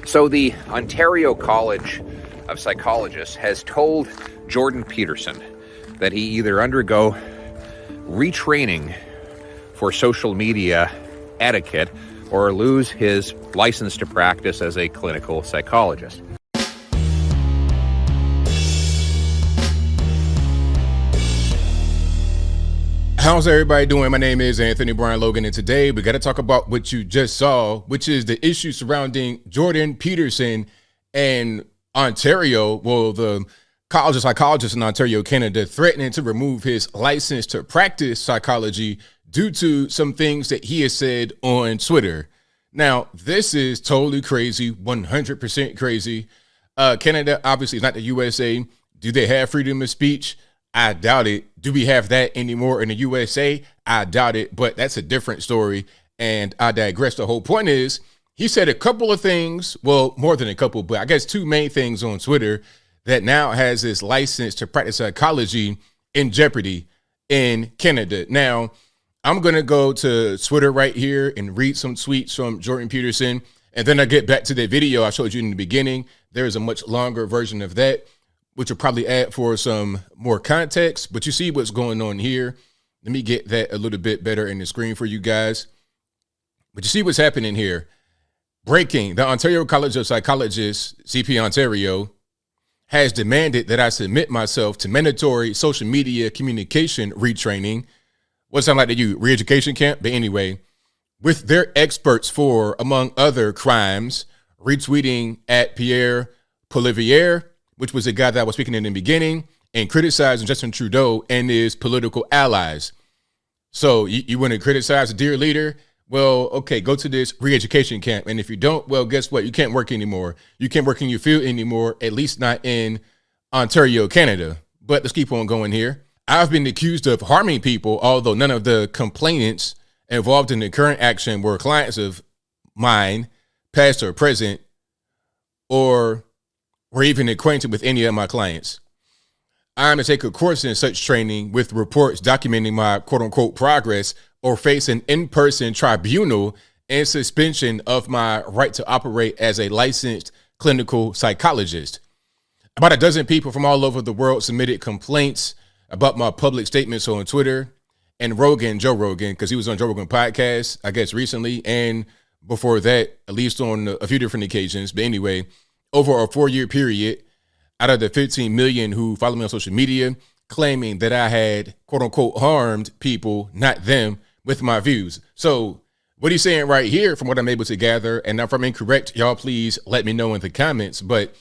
So the Ontario College of Psychologists has told Jordan Peterson that he either undergo retraining for social media etiquette or lose his license to practice as a clinical psychologist. How's everybody doing? My name is Anthony Brian Logan, and today we got to talk about what you just saw, which is the issue surrounding Jordan Peterson and Ontario. Well, the College of Psychologists in Ontario, Canada, threatening to remove his license to practice psychology due to some things that he has said on Twitter. Now, this is totally crazy, 100% crazy. Canada obviously is not the USA. Do they have freedom of speech? I doubt it. Do we have that anymore in the USA? I doubt it, but that's a different story, and I digress. The whole point is he said a couple of things, well, more than a couple, but I guess two main things on Twitter that now has his license to practice psychology in jeopardy in Canada. Now, I'm going to go to Twitter right here and read some tweets from Jordan Peterson, and then I get back to the video I showed you in the beginning. There is a much longer version of that, which will probably add for some more context, but you see what's going on here. Let me get that a little bit better in the screen for you guys. But you see what's happening here. Breaking: the Ontario College of Psychologists, CP Ontario, has demanded that I submit myself to mandatory social media communication retraining. What sound like to you? Re-education camp? But anyway, with their experts for, among other crimes, retweeting at Pierre Poilievre, which was the guy that I was speaking in the beginning, and criticizing Justin Trudeau and his political allies. So you want to criticize a dear leader? Well, okay, go to this re-education camp. And if you don't, well, guess what? You can't work anymore. You can't work in your field anymore, at least not in Ontario, Canada. But let's keep on going here. I've been accused of harming people, although none of the complainants involved in the current action were clients of mine, past or present, or even acquainted with any of my clients. I'm to take a course in such training with reports documenting my quote-unquote progress or face an in-person tribunal and suspension of my right to operate as a licensed clinical psychologist. About a dozen people from all over the world submitted complaints about my public statements on Twitter, and Joe Rogan, because he was on Joe Rogan podcast, I guess recently, and before that, at least on a few different occasions. But anyway, over a 4-year period, out of the 15 million who follow me on social media, claiming that I had, quote unquote, harmed people, not them, with my views. So what he's saying right here, from what I'm able to gather, and if I'm incorrect, y'all please let me know in the comments, but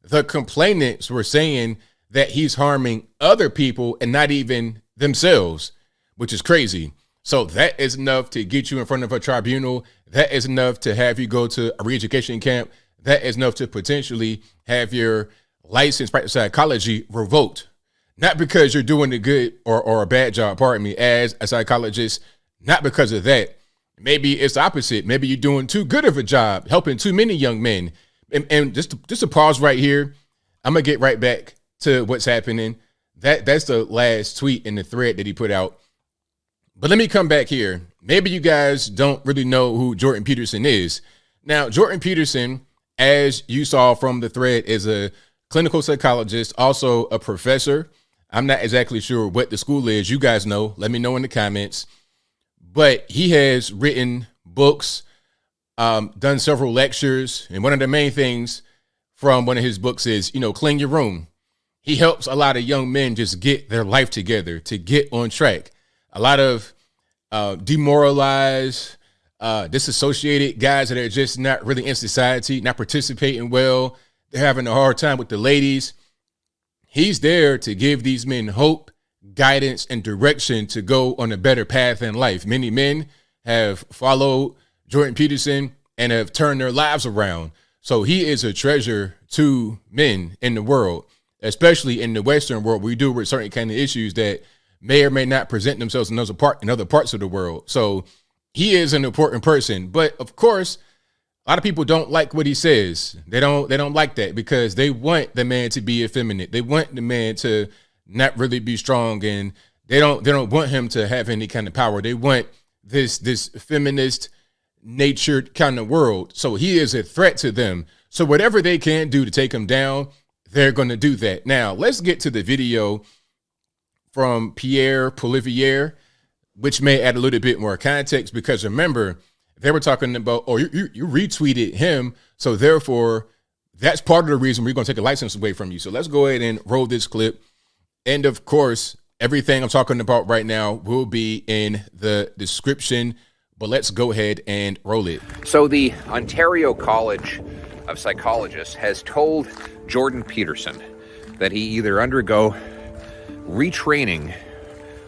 the complainants were saying that he's harming other people and not even themselves, which is crazy. So that is enough to get you in front of a tribunal. That is enough to have you go to a re-education camp. That is enough to potentially have your license practice psychology revoked. Not because you're doing a good or a bad job, pardon me, as a psychologist, not because of that. Maybe it's the opposite. Maybe you're doing too good of a job, helping too many young men. And just to pause right here, I'm going to get right back to what's happening. That's the last tweet in the thread that he put out. But let me come back here. Maybe you guys don't really know who Jordan Peterson is. Now, Jordan Peterson, as you saw from the thread, is a clinical psychologist, also a professor. I'm not exactly sure what the school is. You guys know. Let me know in the comments. But he has written books, done several lectures. And one of the main things from one of his books is, clean your room. He helps a lot of young men just get their life together, to get on track. A lot of demoralized, disassociated guys that are just not really in society, not participating well. They're having a hard time with the ladies. He's there to give these men hope, guidance, and direction to go on a better path in life. Many men have followed Jordan Peterson and have turned their lives around. So he is a treasure to men in the world, especially in the Western world. We deal with certain kind of issues that may or may not present themselves in other parts of the world. So he is an important person. But of course, a lot of people don't like what he says. They don't like that because they want the man to be effeminate. They want the man to not really be strong, and they don't want him to have any kind of power. They want this feminist, natured kind of world. So he is a threat to them. So whatever they can do to take him down, they're going to do that. Now, let's get to the video from Pierre Polivier, which may add a little bit more context, because remember, they were talking about, oh, you retweeted him, so therefore that's part of the reason we're going to take a license away from you. So let's go ahead and roll this clip. And of course, everything I'm talking about right now will be in the description, but let's go ahead and roll it. So the Ontario College of Psychologists has told Jordan Peterson that he either undergo retraining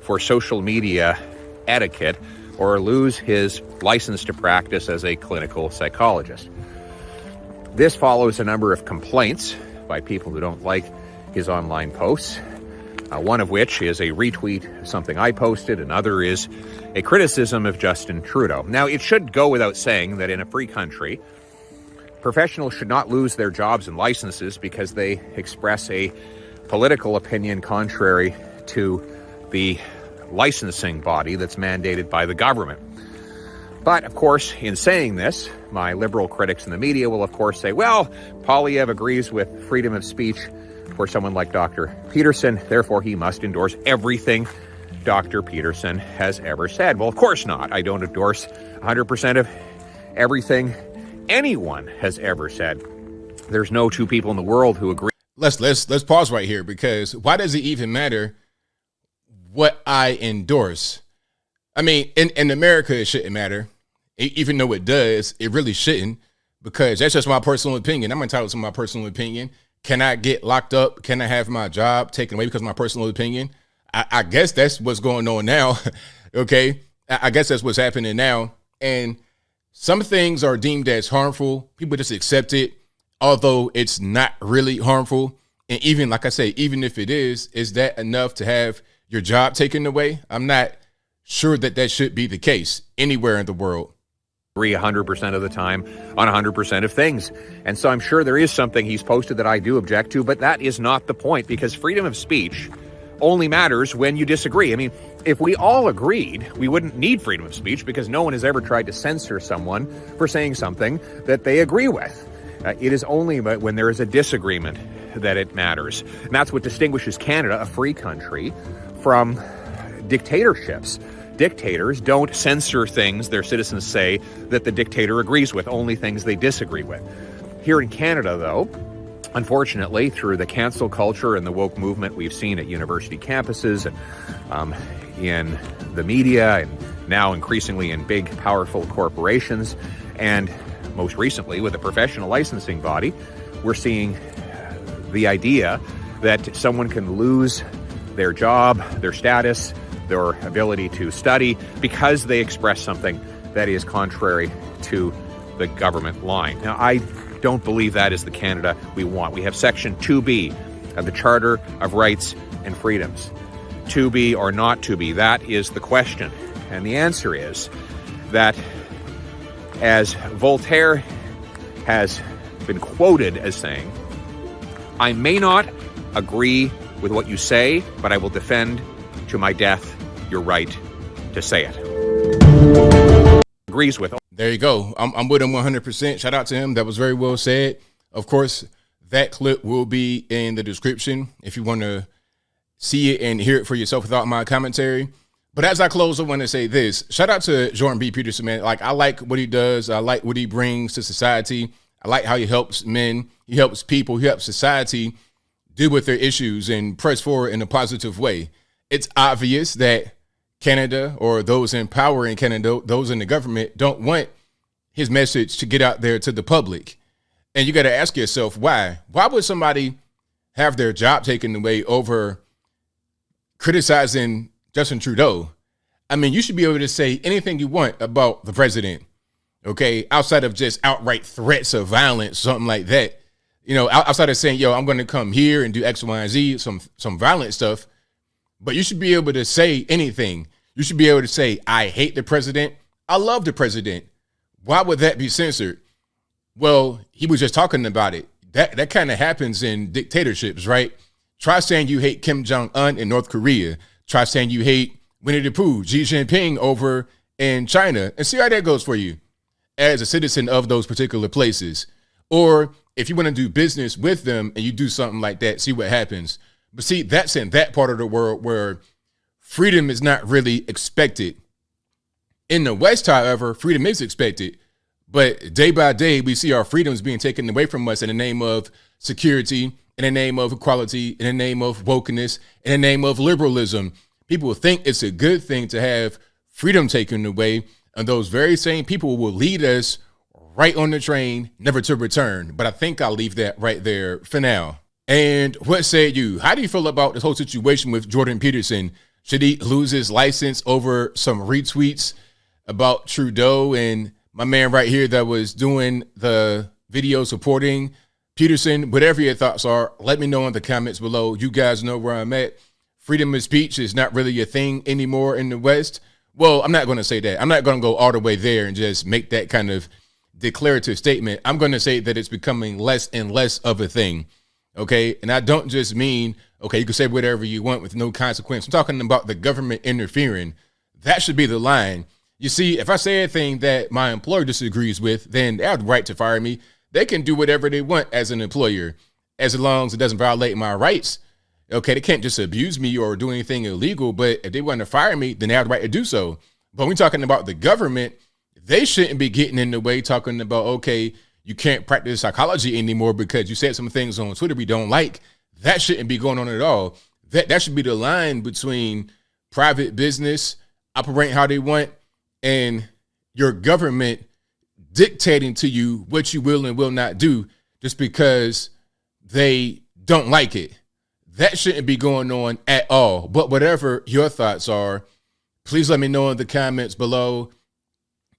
for social media etiquette or lose his license to practice as a clinical psychologist. This follows a number of complaints by people who don't like his online posts, one of which is a retweet of something I posted, another is a criticism of Justin Trudeau. Now, it should go without saying that in a free country, professionals should not lose their jobs and licenses because they express a political opinion contrary to the licensing body that's mandated by the government. But, of course, in saying this, my liberal critics in the media will, of course, say, well, Poilievre agrees with freedom of speech for someone like Dr. Peterson, therefore he must endorse everything Dr. Peterson has ever said. Well, of course not. I don't endorse 100% of everything anyone has ever said. There's no two people in the world who agree. Let's pause right here, because why does it even matter what I endorse? I mean, in America, it shouldn't matter. Even though it does, it really shouldn't, because that's just my personal opinion. I'm entitled to my personal opinion. Can I get locked up? Can I have my job taken away because of my personal opinion? I guess that's what's going on now. Okay. I guess that's what's happening now. And some things are deemed as harmful. People just accept it, although it's not really harmful. And even, like I say, even if it is that enough to have your job taken away? I'm not sure that should be the case anywhere in the world. Agree 100% of the time on 100% of things. And so I'm sure there is something he's posted that I do object to, but that is not the point, because freedom of speech only matters when you disagree. I mean, if we all agreed, we wouldn't need freedom of speech, because no one has ever tried to censor someone for saying something that they agree with. It is only when there is a disagreement that it matters. And that's what distinguishes Canada, a free country, from dictatorships. Dictators don't censor things their citizens say that the dictator agrees with, only things they disagree with. Here in Canada, though, unfortunately, through the cancel culture and the woke movement we've seen at university campuses and in the media, and now increasingly in big, powerful corporations, and most recently with a professional licensing body, we're seeing the idea that someone can lose their job, their status, their ability to study because they express something that is contrary to the government line. Now, I don't believe that is the Canada we want. We have Section 2B of the Charter of Rights and Freedoms. To be or not to be, that is the question. And the answer is that, as Voltaire has been quoted as saying, I may not agree with what you say, but I will defend to my death your right to say it. Agrees with. There you go. I'm with him 100%. Shout out to him. That was very well said. Of course, that clip will be in the description if you want to see it and hear it for yourself without my commentary. But as I close, I want to say this. Shout out to Jordan B. Peterson, man. Like, I like what he does. I like what he brings to society. I like how he helps men. He helps people. He helps society deal with their issues and press forward in a positive way. It's obvious that Canada, or those in power in Canada, those in the government, don't want his message to get out there to the public. And you got to ask yourself, why? Why would somebody have their job taken away over criticizing Justin Trudeau? I mean, you should be able to say anything you want about the president, okay, outside of just outright threats of violence, something like that. You know, outside of saying, yo, I'm going to come here and do X, Y, and Z, some violent stuff. But you should be able to say anything. You should be able to say, I hate the president. I love the president. Why would that be censored? Well, he was just talking about it. That kind of happens in dictatorships, right? Try saying you hate Kim Jong-un in North Korea. Try saying you hate Winnie the Pooh, Xi Jinping over in China, and see how that goes for you. as a citizen of those particular places. Or if you want to do business with them and you do something like that, see what happens. But see, that's in that part of the world where freedom is not really expected. In the West, however, freedom is expected. But day by day, we see our freedoms being taken away from us in the name of security, in the name of equality, in the name of wokeness, in the name of liberalism. People think it's a good thing to have freedom taken away, and those very same people will lead us right on the train, never to return. But I think I'll leave that right there for now. And what say you? How do you feel about this whole situation with Jordan Peterson? Should he lose his license over some retweets about Trudeau and my man right here that was doing the video supporting Peterson? Whatever your thoughts are, let me know in the comments below. You guys know where I'm at. Freedom of speech is not really a thing anymore in the West. Well, I'm not going to say that. I'm not going to go all the way there and just make that kind of declarative statement. I'm going to say that it's becoming less and less of a thing. Okay. And I don't just mean, okay, you can say whatever you want with no consequence. I'm talking about the government interfering. That should be the line. You see, if I say a thing that my employer disagrees with, then they have the right to fire me. They can do whatever they want as an employer, as long as it doesn't violate my rights. Okay, they can't just abuse me or do anything illegal, but if they want to fire me, then they have the right to do so. But when we're talking about the government, they shouldn't be getting in the way, talking about, okay, you can't practice psychology anymore because you said some things on Twitter we don't like. That shouldn't be going on at all. That should be the line between private business operating how they want and your government dictating to you what you will and will not do just because they don't like it. That shouldn't be going on at all. But whatever your thoughts are, please let me know in the comments below.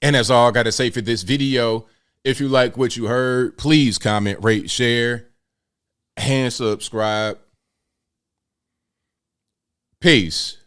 And that's all I got to say for this video. If you like what you heard, please comment, rate, share, and subscribe. Peace.